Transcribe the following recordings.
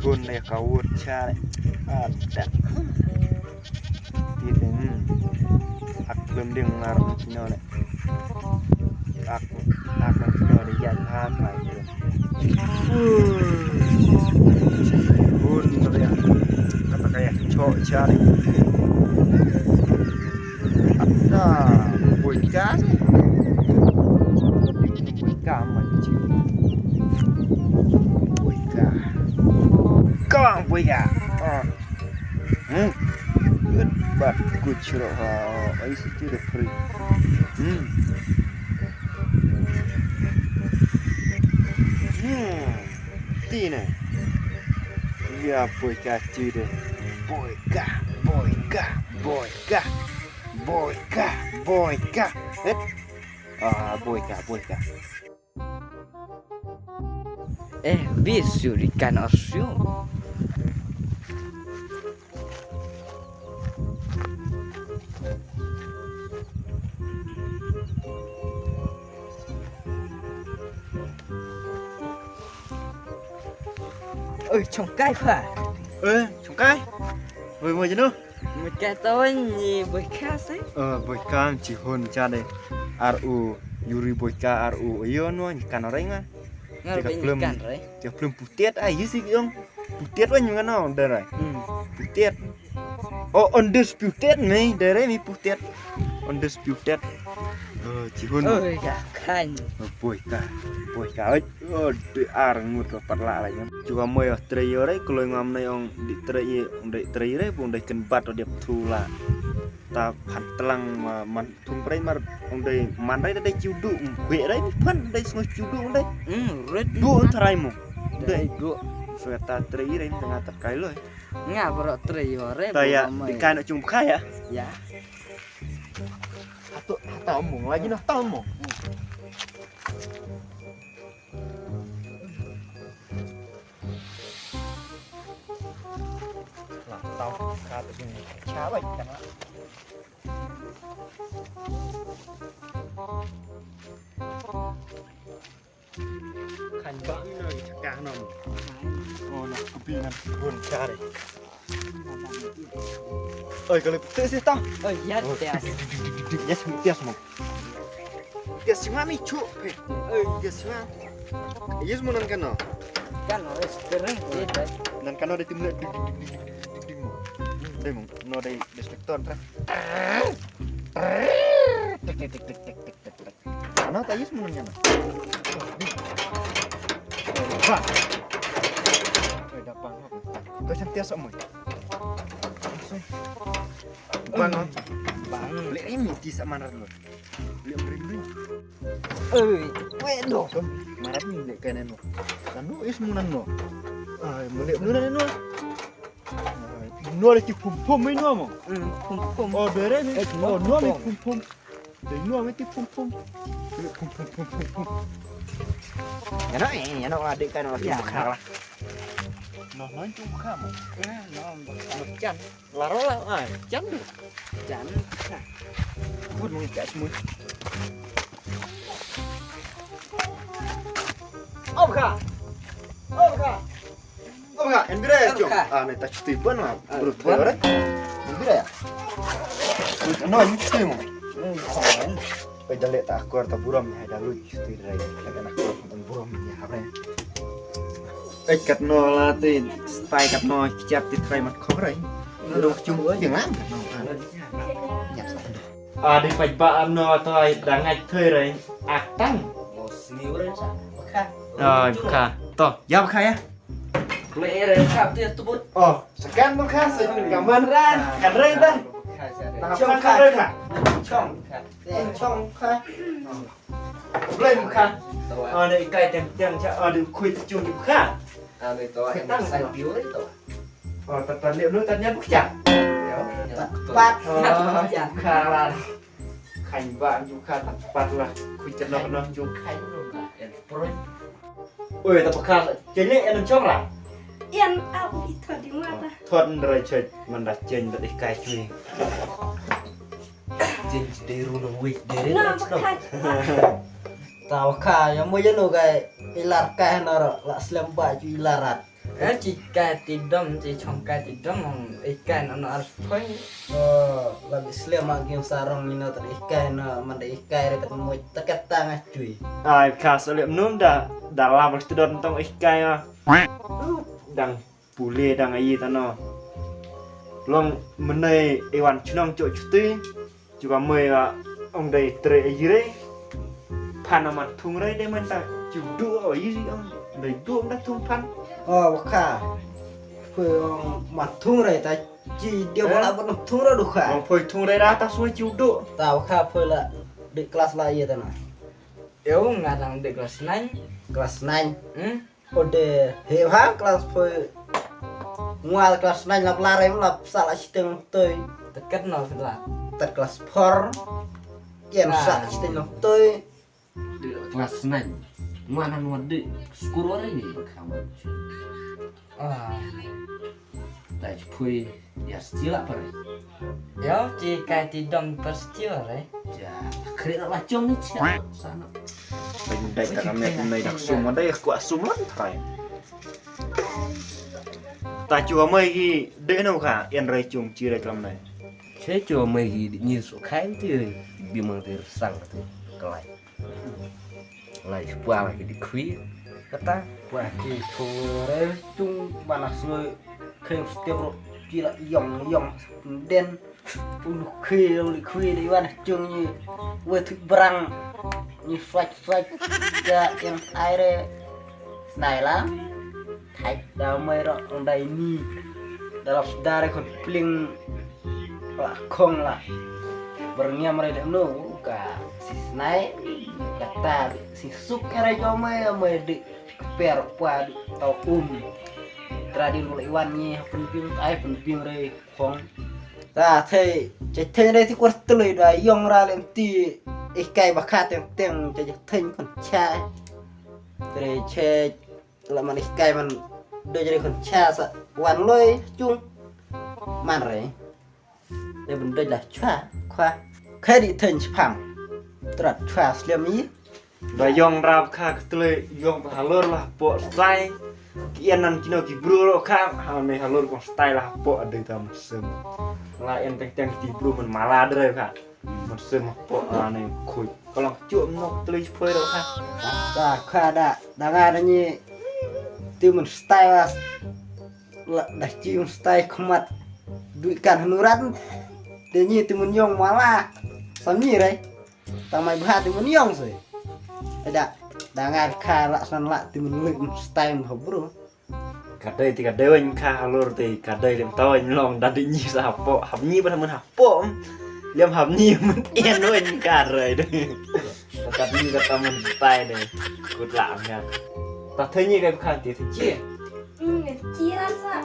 hôn này có uất cha đấy đặt thì thế belum dengar Cina này aku Cina di jalan này hôn rồi kata kayak cowok cari ada boyka mà chịu con boyka bật cùi chiro ấy sẽ chưa được free tí này ya boyka chưa được boyka hết boyka Bisu ikan osyo. Trồng cây phải. Trồng cây. Vừa chứ nữa. Một cái tôi nhì bồi cá đấy. Bồi cá chỉ hôn cha đây. RU Yuri boyka RU iyo no ikan orang kan. Ikan đấy. Dia belum putiet aja sih dong. Putiet kan juga no darai. Putiet. Oh undisputed nih darai mi putiet. Undisputed. Chỉ hôn. Gak kan. Boyka ấy. Di arngut dapat lah lagi. Juga mau ya trayer ấy kalau ngam này ông di trayer ấy pun dari kenbat dia pula. Ta pan telang man thung prai mar ông đây man đây đây chiu du be đây pan đây semua chiu du đây Red du trai mu đây du ta trayer ini tengah terkai loh. Nggak perlu trayer. Taya di kan chung kaya. Ya. Atau omong lagi noh, tahu omong. Lah, tahu kata sini. Siapa ikan lah? Khanh bãng rồi chắc cá nồng. Nó kepinan pun cari. Kalau betul sih tau. Ya tias. Ya tias mau. Tias cuma micu. Tias cuma. Iya semua nan kano. Kan harus kering gitu. Nan kano ada timnya. Deh mau. No ada despektor kan. Tek. Kano tadi semua nan kano. Wah. Dapat. Kau cantik sama. Bang, beli ini di sama Marlo. Beli beri. Wedo. Marah ni beli kan eno. Kanu is munan no. Beli munan eno. No le ti pum ini mo. Pum. Oh, bere ni. Oh, no mi pum. Dei no mi ti pum. Pum. Ya no adik kan orang kalah. Nó nói chung khá mà nó chăn là đó là chắn được chắn vút một cái mũi ông kha em biết đấy chứ này ta chụp bữa nào được bữa đấy em biết đấy à nói như thế mà bây giờ lệ ta qua ta buram hay đã lui chụp đấy là cái nào cũng buram nhà học này cắt nó là tên style cắt nó chặt thì thay mặt khó đấy được chung với tiếng lắm đi phải bạn nó thôi đang ngày thuê rồi tăng rồi khá to giao khai á lệ rồi khắp tiền tu bút scan nó khá sự cảm ơn ra cảm ơn đây trong khai đây mà trong khai lên một khai đây cây tiền cho được khuy chung được khá đây tôi tăng sai phiếu đấy tôi tài liệu nước ta nhất bức chặt bát khá là khánh vạn chúng khá thật bát là khuy chân nó chúng khánh luôn ôi tập khá chế lệ nó chóc là Yan aku itu di mana? thuận rồi chơi mình đặt trên để cài chơi trên để ru nó quỳ để Nah, makan. tahu kah yang mau jenuh kay ilar kah nara la selembak ju ilarat chỉ cái tiền đâm chỉ trong cái tiền đâm mà cái nó ăn phơi Lebih slim lagi yang sarong ini tadi ikan mana ikan dekat mau tekat tangan cuy. Khá sợ liệm nôm đã làm được đòn tông ít cái mà đang bule đang ấy ta nó long mình này Iwan chunong chỗ chút tí juga mời ông đây tre ấy đấy Panaman thùng đấy để mình ta chịu đua ở gì ông đầy đua đã thùng pan Bukan. Mặt thung này ta chỉ dia bola bottom thung ra được khả. ông phơi thùng đấy ra ta xuôi chịu đua Tahu kah phơi là di kelas lah ya tanah. yếu ngadang được là snai Kelas 9. Ode hebat kelas phơi. Ngoài kelas 9 là lari là salah sistem tôi. tất cả nó là Tad kelas 4. Yang salah sistem tôi. kelas snai mana nuade skoro ini kamu tại pui ya still apa ya chỉ cái tiền đâm pasti rồi Ya, kira lah cung ni cia. Sana. mình đây cả mẹ này đặc sum ở đây quả sum lắm phải ta chùa mây gì để đâu cả yên rây chung chia đây làm này Thế cho mày như số khái thì bị mang tới sang thì lại lại qua lại cái khí Kata, wah ki sore cung banas noi khem setiap ro kira yong den ulu khi di wan cung ni we thu brang ni flash ya yang aire này lá thạch đào mây ro on dai ni dalam sedare kon pling la kong la berniam re dem no ka si snai kata si suk era jo mây di per qua tàu ra đi lụi quan nhi phần phim đây khoáng ra thế thế đây thì quật tươi rồi yong ra lên ti ít cây bạc khát tiếng tiếng cho thanh còn cha rồi che là mình ít cây mình đôi cho còn cha sợ quan lôi chung man rồi đây mình đây là choa khoa khai đi thành phẳng trật choa slim ý và yong rap kha tule yong halor lah po style kianan kino ki bro ro kha hame halor kon style lah po ada tam sem la en teng ti bro man mala dre kha man sem po ane khoi kolong chuom nok tule phơi ro kha ta khoa đã ra như tiêu mình style là đặt chiêu style không mặt đuổi cản nurat để như tiêu mình yong má la sắm gì đấy tao mày bha tiêu mình yong rồi ada dangar kha la san la tiêu mình lực style mà bro kadai ti kadai wan kha halor ti kadai lem taw anh long da di ni sa po hab ni ba man ha po lem hab ni man en wan ka rồi đấy ta ni ka ta man style đấy cút làm nha ta thấy như cái khăn thì chia chia ra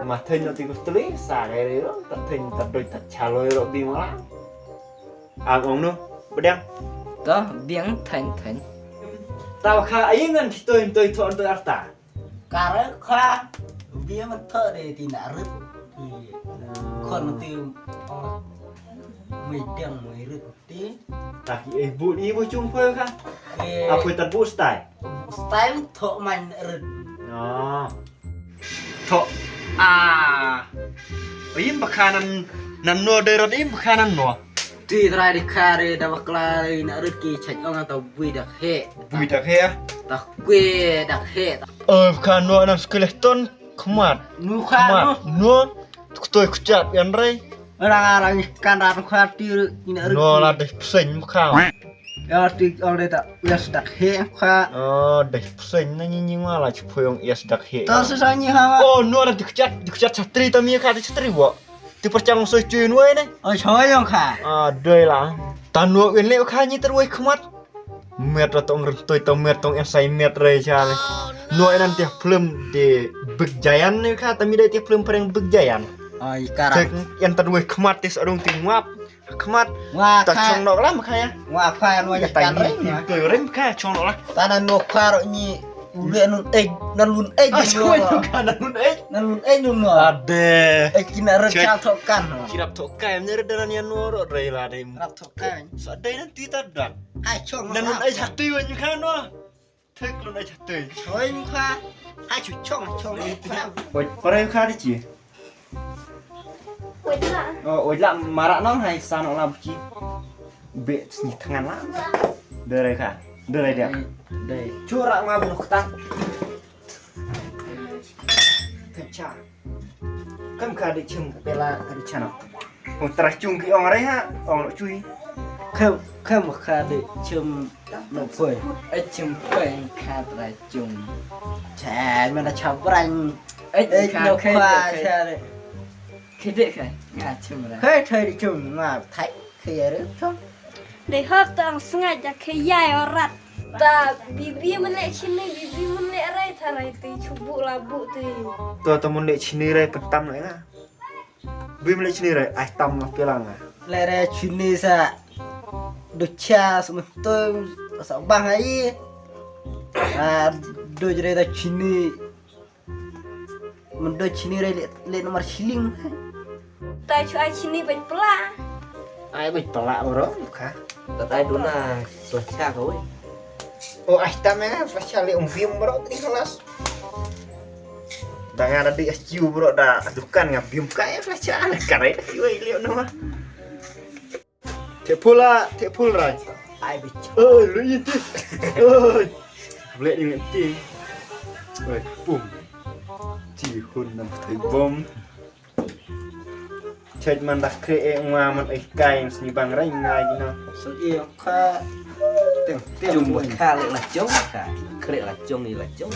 mà thấy nó thì có tưới xả cái đấy đó ta thấy ta đôi ta trả lời rồi đi mà ông nữa bữa đêm đó biến thành tao khá ấy ngân thì tôi thọn tôi ăn tả cả kha dia mình thợ để thì nã rứt thì con tiêu mày tiếng mày rứt tí ta cái vụ ý với chung phơi khá à phơi tận vụ style style thợ mình rứt đó thọ à im bạc khá nằm nua đây rồi im bạc khá nằm nua tuy ra đi kha đi đào kla đi nã rứt kỳ chạch ông tao vui đặc hệ tao quê đặc hệ khá nua nằm skeleton không mặt nu kha nua tôi chặt yên đây orang kan ra kha tiêu nã rứt nua là để sinh khao ya tuy ông đây ta ya đặc hệ kha để sinh nó như mà là chụp phơi ông yes đặc hệ tao sẽ sao như ha nua là được chặt chặt ta mi khá được chặt vợ thì phải chăng soi chuyên nuôi đấy ôi trời ơi khả đây là ta nuôi uyên lệ khá như ta nuôi không mất mệt là tông tôi tông mệt tông em say mệt rồi cha này nuôi nên tiệp film để bực giant này khá ta mi đây tiệp film paling bực giant ôi cara yang ta nuôi không mất thì sợ đông tiếng ngáp không mất ngoa ta kha trong nó lắm kha ngoa kha nuôi ya chăn đấy tôi rồi kha trong nó lắm ta đang nuôi kha rồi nhỉ udah nun egg chui nó kha nun egg nun nuôi ada kina recah thokan kirap thokai em nyari dalam yang nuoro rồi là đây rap thokan sợ đây nanti ta đặt ai chong nanti ai satu yang kan no thức luôn đây chặt tươi thôi khoa hai chục chong đi ôi vào đây kha đi chị Quên ạ. ôi làm mà đã nó hay sao nó làm chi bị thằng ngắn lắm đưa đây kha đưa đây đẹp đây chua rạ mà một tăng thật chả cấm kha đi chừng bela đi chả nào một trai chung cái ông đấy ha ông nó chui không một khá để châm nộp phơi Ấy chừng quen khá là chung. chả mà là chào ranh Ấy khá nộp khá khoa khá chả đấy khá đấy khá khá chung là. hơi thời đi chùm mà thấy khi ấy không Để hấp tang sengaja ke yai orat. Ta bibi melek sini, bibi melek rai tharai ti cubu labu ti. tôi muốn để chini đây phần tâm nữa à vì mình lấy chini đây ai tâm nó kia là à lại ra chuyến đi sa được cha xong tôi sao băng ấy đôi giờ đây chuyến đi mình đôi chuyến đi đây lên nomor shilling Ta cu ai sini baik pula. ai bị tỏ lạ vào đó khá Tật ai đúng là sửa cha thôi. oh ai tâm á phải trả liệu viêm vào đó tí kelas đang ada di SU bro dah dukan ngam viêm cái phải trả này cả đấy ơi liệu nữa thế pula rồi ai bị ơi lu gì chứ ơi lệ đi miệng tiền ơi bùm chỉ hôn nằm thấy bom chơi mình đặt kệ mà mình ấy cài xí bằng đấy ngay gì nào số yêu kha tiền Chung một tiền kha lại là chống cả. Kệ là chống thì là chống.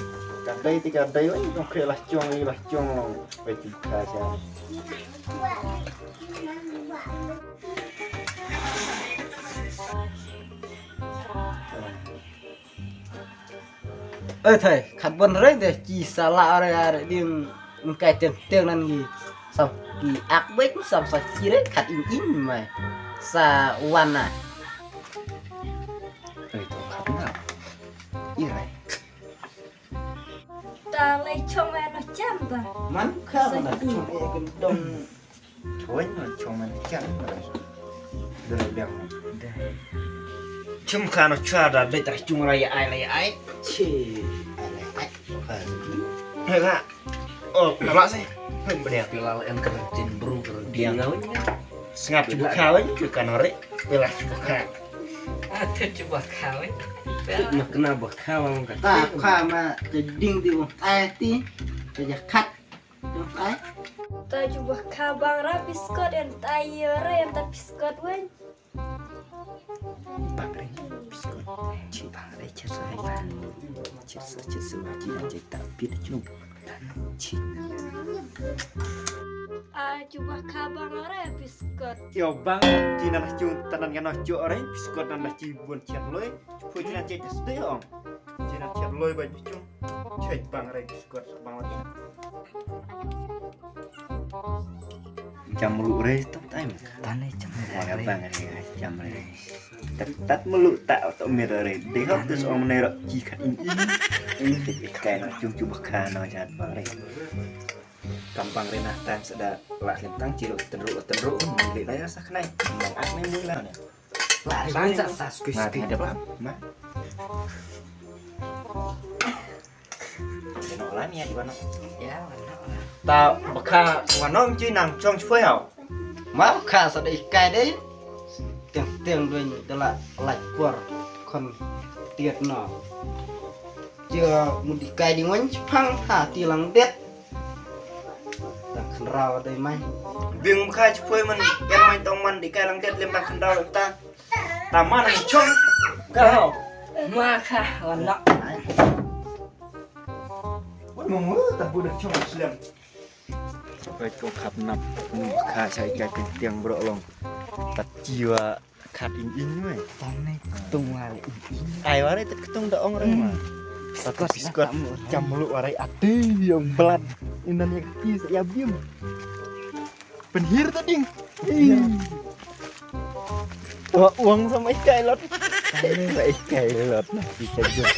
cả đây thì cả đây ấy không kệ là chuông về chụp cả cha ơi thầy khát bận đấy để chỉ xả lạ rồi điên cái tiền này gì xong kỳ ác bếch xong sao chỉ đấy khát in mà xảวันà Ơi tôi khắp nào. Ý này. Ta lấy chong ai nó chăm ta. mắn khá là chung cái đông thôi mà chuông mình chắn rồi đây đẹp chum khá nó cha đã đây tại chung lại ai chỉ hay là nó lạ gì hơn bữa đẹp Bila yang kerjin bro dia ngawin. ngap chụp khao ấy chụp cả nó đấy đây là chụp khao À thế coba kau ấy. Mà kena buat kawan kan. ta khoa màจะดิ้งที่วงไอ้ที่จะคัดตรงไอ้ Ta cuba kabang ra biskot dan tayar yang ta biskot wen. bạc đấy biscuit chị bạc đấy chết rồi mà chết sữa mà chị đang chạy tạm biết chung chị Cuba kabang ra biskot. yêu bang chị đang chung ta đang nghe nói chỗ đấy biscuit đang là chị buồn chẹt lưỡi phụ chị đang chạy test đấy không chị đang chẹt lưỡi vậy chung chạy bang đấy biscuit bang lagi jam mulu đấy tóc tay mà Tanah Wah, cemara. bang ini jam ini. Tat melu tak atau mirare. Dehok terus orang menerok jika ini kayak nak cung cuba kana jahat bang. Gampang renah tan seda lah lintang cilok tenruk milik layar sak nai. Bang ak ni mula ni. Bangsa saskus. Mati ada bang. Mah. Denok lah ni di mana. Ya, mana. Ta bakha wanom chi nang trong phơi hảo. má khá sao đây cái đấy tiền rồi đó là lạch của con tiệt nọ chưa một đi cái đi ngoảnh phăng hả tiền lăng đét ta khăn rau đây may Biang khai phơi mình em main tong man di kai lang det lem tak kendal ta. Taman ang chong. Kau. Maka mana. Vẫn mong mơ ta budak chong Islam. Vậy cô khắp nằm khá chạy cái tiếng bro lòng tắt jiwa khát in mày Tanah tung wali. ai warai tak ketung da ong reng mah takut biskut jam mulu warai ati yang belat inan yang kis ya bium penhir tadi uang sama ikai lot sama ikai lot bisa jual